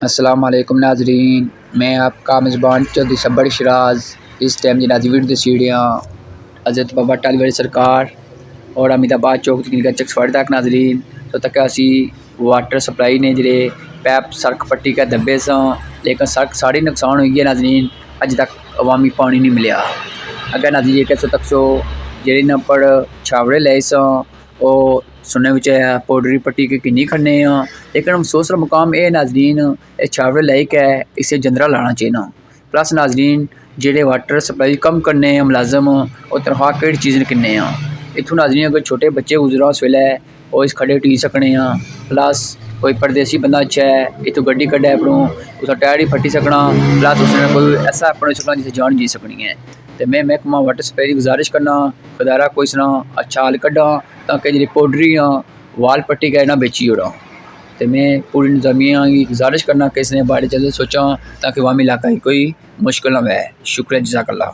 अस्सलाम वालेकुम नाजरीन, मैं आपका मेज़बान चौधरी सब्बर शराज। इस टाइम जनाजी वीडियो सीढ़ियाँ हज़रत बाबा टाली वाली सरकार और अमीदाबाद चौक तक चक्सवाड़ तक नाजरीन तो तक असी वाटर सप्लाई ने जड़े पैप सड़क पट्टी का दबे लेकिन सड़क साड़ी नुकसान हुई है नाजरीन। अज तक अवामी पानी नहीं मिले। अगर नाजरीन कैसे तक सो जेडी न पर छावड़े ले सुनने में पाउडरी पट्टी के किन्नी खड़ने लेकिन अफसोस का मुकाम यह नाजरीन ये छावड़े लाइक है, इसे जंदरा लाना चाहिए। प्लस नाजरीन जेडे वाटर सप्लाई कम करने मुलाजम और तनख्वाह केड़ी चीज़ किन्ने इतों नाजरीन अगर छोटे बच्चे गुजरा उस वेले वो इस खड़े टी सकने। प्लस कोई परदेसी बंदा अच्छा है इतों गड्डी कड्डे अपनों उसका टायर ही फटी सकना। प्लस उसने कोई ऐसा अपने सकना जिसे जान जी सकनी है। तो मैं महकमा वाटर सप्लाई की गुजारिश करना खुदारा कोई सना अच्छा हल कड्डा ताकि जी पाउडरी वाल पट्टी का ना बेची ओड़ा। तो मैं पूरी इंतजामिया की गुजारिश करना कि इसने बारे जल्द सोचा ताकि वामी इलाका की कोई मुश्किल ना वै। शुक्रिया, जज़ाकल्लाह।